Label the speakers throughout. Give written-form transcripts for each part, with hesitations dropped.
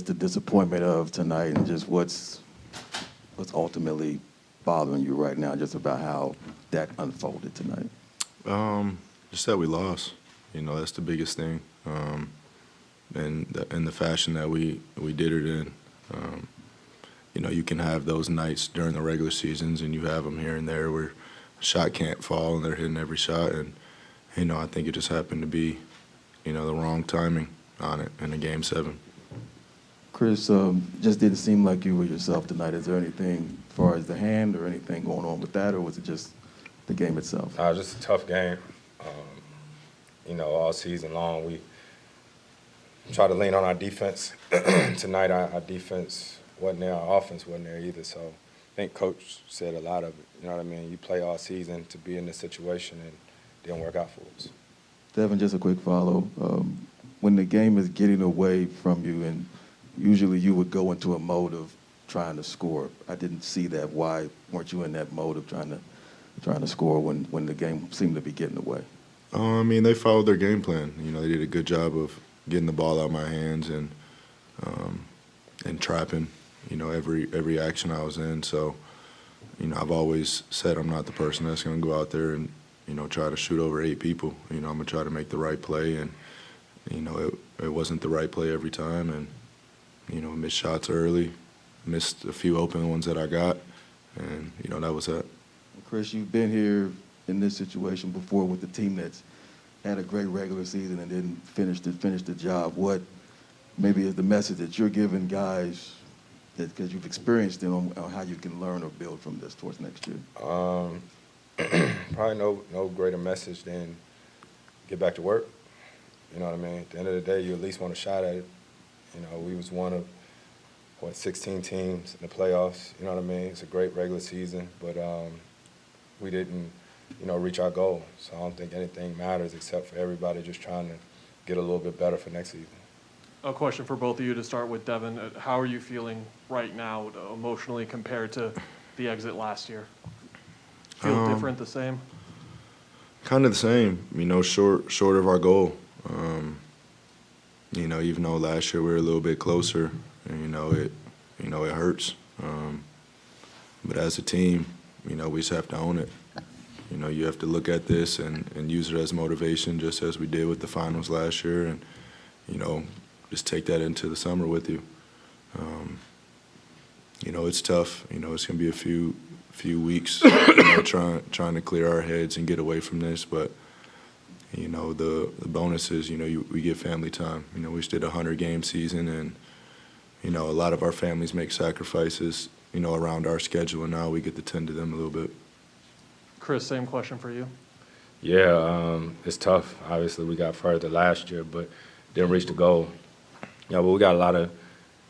Speaker 1: the disappointment of tonight and just what's ultimately bothering you right now, just about how that unfolded tonight?
Speaker 2: Just that we lost. That's the biggest thing. And in the fashion that we did it in. You can have those nights during the regular seasons, and you have them here and there where a shot can't fall and they're hitting every shot. And, I think it just happened to be, the wrong timing on it in the Game 7.
Speaker 1: Chris, just didn't seem like you were yourself tonight. Is there anything as far as the hand or anything going on with that, or was it just the game itself?
Speaker 3: Just a tough game. All season long we try to lean on our defense. Tonight our defense wasn't there, our offense wasn't there either. So I think Coach said a lot of it. You know what I mean? You play all season to be in this situation, and it didn't work out for us.
Speaker 1: Devin, just a quick follow. When the game is getting away from you, and usually you would go into a mode of trying to score. I didn't see that. Why weren't you in that mode of trying to score when the game seemed to be getting away?
Speaker 2: They followed their game plan. They did a good job of getting the ball out of my hands and trapping, every action I was in. So, I've always said I'm not the person that's going to go out there and, try to shoot over 8 people. I'm going to try to make the right play, and, it wasn't the right play every time. And, missed shots early, missed a few open ones that I got, and, that was that.
Speaker 1: Chris, you've been here in this situation before with the team that's had a great regular season and didn't finish the job. What maybe is the message that you're giving guys, because you've experienced it, on how you can learn or build from this towards next year?
Speaker 3: Probably no greater message than get back to work. You know what I mean? At the end of the day, you at least want a shot at it. We was one of, 16 teams in the playoffs. You know what I mean? It's a great regular season, but we didn't, reach our goal. So I don't think anything matters except for everybody just trying to get a little bit better for next season.
Speaker 4: A question for both of you to start with, Devin. How are you feeling right now emotionally compared to the exit last year? Feel different, the same?
Speaker 2: Kind of the same, short of our goal. Even though last year we were a little bit closer, and, it hurts. But as a team, we just have to own it. You have to look at this and use it as motivation, just as we did with the finals last year, and, just take that into the summer with you. It's tough. It's going to be a few weeks, trying to clear our heads and get away from this. But, the bonus is, we get family time. We just did a 100-game season, and, a lot of our families make sacrifices, around our schedule, and now we get to tend to them a little bit.
Speaker 4: Chris, same question for you.
Speaker 3: Yeah, it's tough. Obviously, we got further last year, but didn't reach the goal. But we got a lot of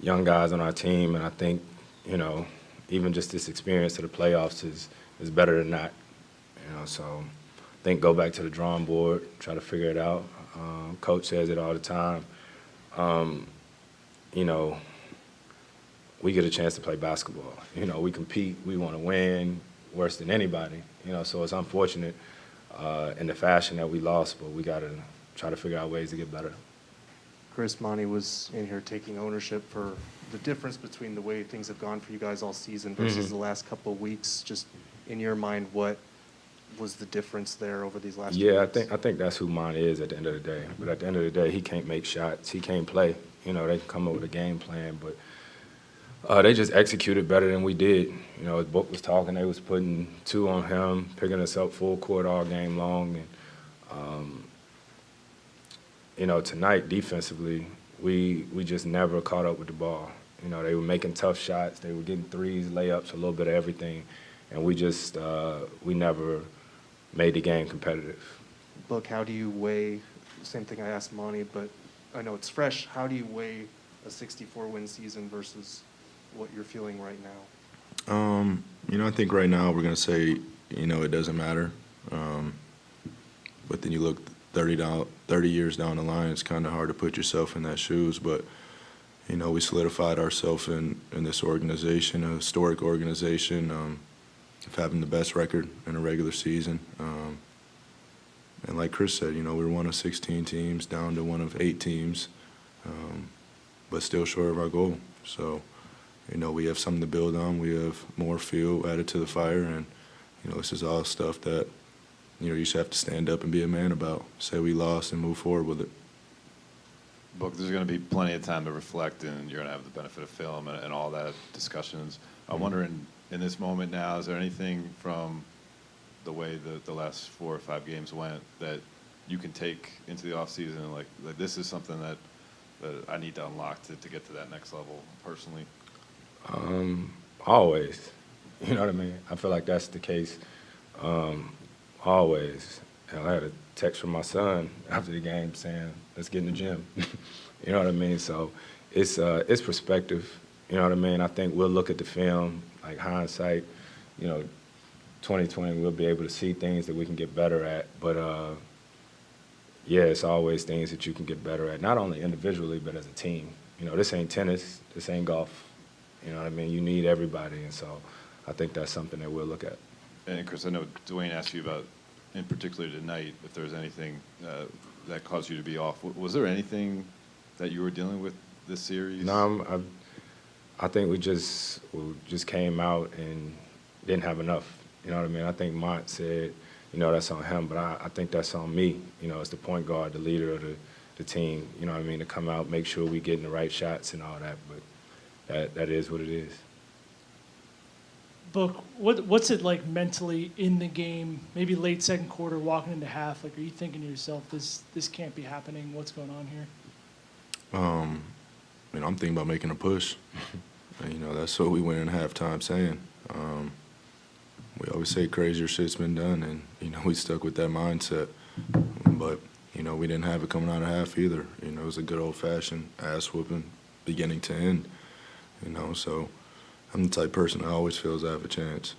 Speaker 3: young guys on our team, and I think, even just this experience to the playoffs is better than that. So I think go back to the drawing board, try to figure it out. Coach says it all the time. We get a chance to play basketball. We compete, we want to win worse than anybody. So it's unfortunate in the fashion that we lost, but we got to try to figure out ways to get better.
Speaker 5: Chris, Monty was in here taking ownership for the difference between the way things have gone for you guys all season versus the last couple of weeks. Just in your mind, what was the difference there over these last few weeks?
Speaker 3: I think that's who Monty is at the end of the day. But at the end of the day, he can't make shots. He can't play. They can come up with a game plan, but they just executed better than we did. As Book was talking, they was putting 2 on him, picking us up full court all game long. And, tonight, defensively, we just never caught up with the ball. They were making tough shots. They were getting threes, layups, a little bit of everything. And we just, we never made the game competitive.
Speaker 5: Book, how do you weigh, same thing I asked Monty, but I know it's fresh, how do you weigh a 64-win season versus what you're feeling right now?
Speaker 2: I think right now we're going to say, it doesn't matter. But then you look 30 years down the line, it's kind of hard to put yourself in that shoes. But, we solidified ourselves in this organization, a historic organization, of having the best record in a regular season. And like Chris said, we're one of 16 teams down to one of 8 teams. but still short of our goal. So, we have something to build on. We have more fuel added to the fire, and this is all stuff that you just have to stand up and be a man about. Say we lost and move forward with it.
Speaker 6: Book, there's going to be plenty of time to reflect, and you're going to have the benefit of film and all that discussions. I'm wondering, in this moment now, is there anything from the way the last 4 or 5 games went that you can take into the offseason, like this is something that I need to unlock to get to that next level personally?
Speaker 3: Always. You know what I mean? I feel like that's the case always. I had a text from my son after the game saying, let's get in the gym. You know what I mean? So it's perspective. You know what I mean? I think we'll look at the film, like hindsight, 2020, we'll be able to see things that we can get better at. But, yeah, it's always things that you can get better at, not only individually, but as a team. This ain't tennis. This ain't golf. You know what I mean? You need everybody. And so I think that's something that we'll look at.
Speaker 6: And, Chris, I know Dwayne asked you about, in particular tonight, if there was anything that caused you to be off. Was there anything that you were dealing with this series?
Speaker 3: No, I think we just came out and didn't have enough. You know what I mean? I think Mont said, that's on him, but I think that's on me. As the point guard, the leader of the team, you know what I mean, to come out, make sure we getting the right shots and all that, but that is what it is.
Speaker 7: Book, what's it like mentally in the game, maybe late second quarter, walking into half? Like, are you thinking to yourself, this can't be happening? What's going on here?
Speaker 2: I'm thinking about making a push. And, that's what we went in halftime saying. We always say crazier shit's been done, and, we stuck with that mindset. But, we didn't have it coming out of half either. It was a good old-fashioned ass-whooping beginning to end, So I'm the type of person that always feels I have a chance.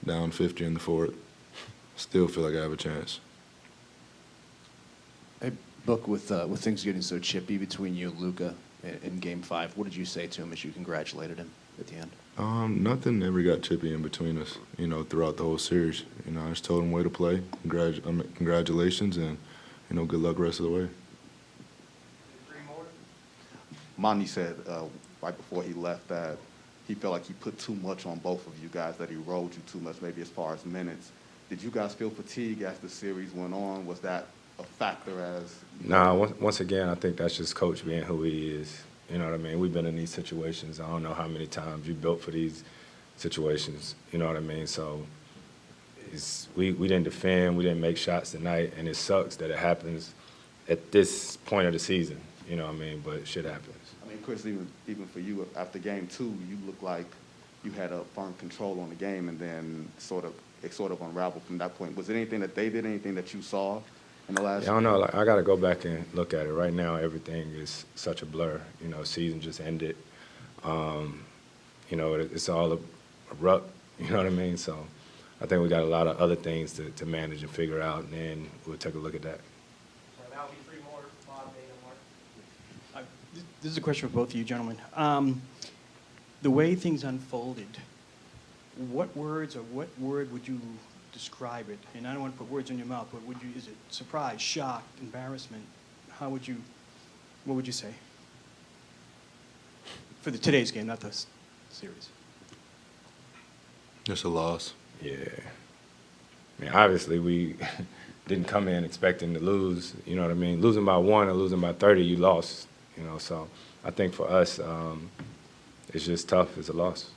Speaker 2: Down 50 in the fourth, still feel like I have a chance.
Speaker 8: Hey, Book, with things getting so chippy between you and Luka in Game 5, what did you say to him as you congratulated him at the end?
Speaker 2: Nothing ever got chippy in between us, throughout the whole series. I just told him way to play, congratulations, and, good luck rest of the way.
Speaker 9: Monty said right before he left that he felt like he put too much on both of you guys, that he rode you too much, maybe as far as minutes. Did you guys feel fatigue as the series went on? Was that a factor as?
Speaker 3: Nah, once again, I think that's just Coach being who he is. You know what I mean? We've been in these situations. I don't know how many times you built for these situations. You know what I mean? So we didn't defend. We didn't make shots tonight, and it sucks that it happens at this point of the season. You know what I mean? But shit happens.
Speaker 9: I mean, Chris, even for you, after Game 2, you looked like you had a firm control on the game, and then it sort of unraveled from that point. Was there anything that they did, anything that you saw in the last?
Speaker 3: Yeah, I don't know. Like, I got to go back and look at it. Right now, everything is such a blur. Season just ended. It's all abrupt. You know what I mean? So I think we got a lot of other things to manage and figure out, and then we'll take a look at that.
Speaker 7: That'll be 3 more. Bob, Mark.
Speaker 10: This is a question for both of you gentlemen. The way things unfolded, what words or what word would you describe it? And I don't want to put words in your mouth, but is it surprise, shock, embarrassment? What would you say? For today's game, not the series.
Speaker 2: Just a loss.
Speaker 3: Yeah. I mean, obviously, we didn't come in expecting to lose. You know what I mean? Losing by 1 or losing by 30, you lost. So I think for us, it's just tough. It's a loss.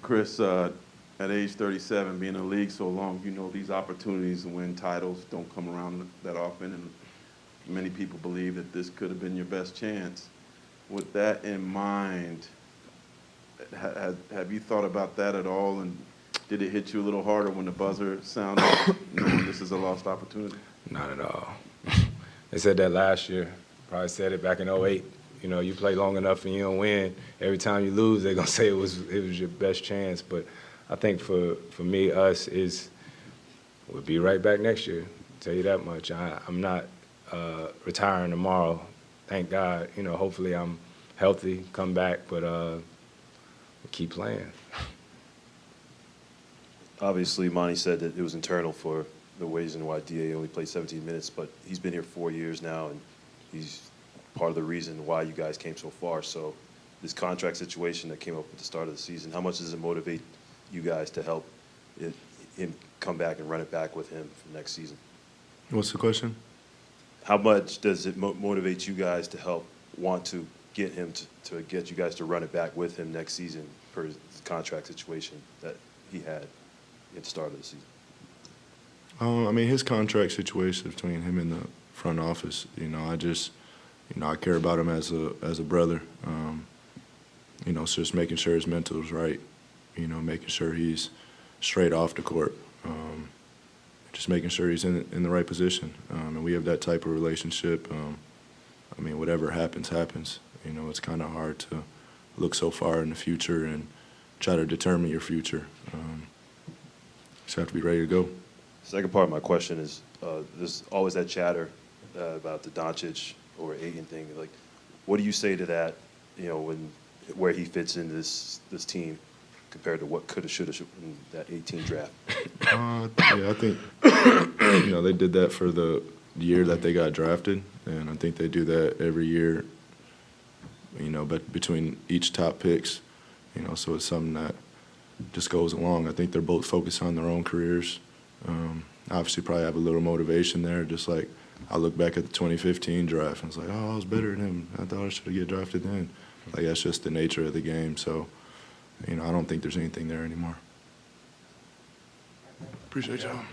Speaker 11: Chris, at age 37, being in the league so long, these opportunities to win titles don't come around that often, and many people believe that this could have been your best chance. With that in mind, have you thought about that at all, and did it hit you a little harder when the buzzer sounded, knowing this is a lost opportunity?
Speaker 3: Not at all. They said that last year. Probably said it back in 2008. You play long enough and you don't win. Every time you lose, they're gonna say it was your best chance. But I think for me, we'll be right back next year. I'll tell you that much. I'm not retiring tomorrow. Thank God. Hopefully I'm healthy, come back, but we'll keep playing.
Speaker 12: Obviously, Monty said that it was internal for the reason why DA only played 17 minutes, but he's been here 4 years now, and he's part of the reason why you guys came so far. So this contract situation that came up at the start of the season, how much does it motivate you guys to help him come back and run it back with him for next season?
Speaker 2: What's the question?
Speaker 12: How much does it motivate you guys to help want to get him to get you guys to run it back with him next season per his contract situation that he had at the start of the season?
Speaker 2: I mean, his contract situation between him and the front office, I care about him as a brother. It's just making sure his mental is right, making sure he's straight off the court, just making sure he's in the right position. And we have that type of relationship. Whatever happens, happens. It's kind of hard to look so far in the future and try to determine your future. Just have to be ready to go.
Speaker 12: Second part of my question is, there's always that chatter about the Doncic or Ayton thing. Like, what do you say to that? Where he fits in this team compared to what coulda, shoulda in that 18 draft?
Speaker 2: I think they did that for the year that they got drafted, and I think they do that every year. But between each top picks, so it's something that just goes along. I think they're both focused on their own careers. Obviously, probably have a little motivation there. Just like I look back at the 2015 draft and it's like, oh, I was better than him. I thought I should have get drafted then. Like that's just the nature of the game. So, I don't think there's anything there anymore. Appreciate y'all.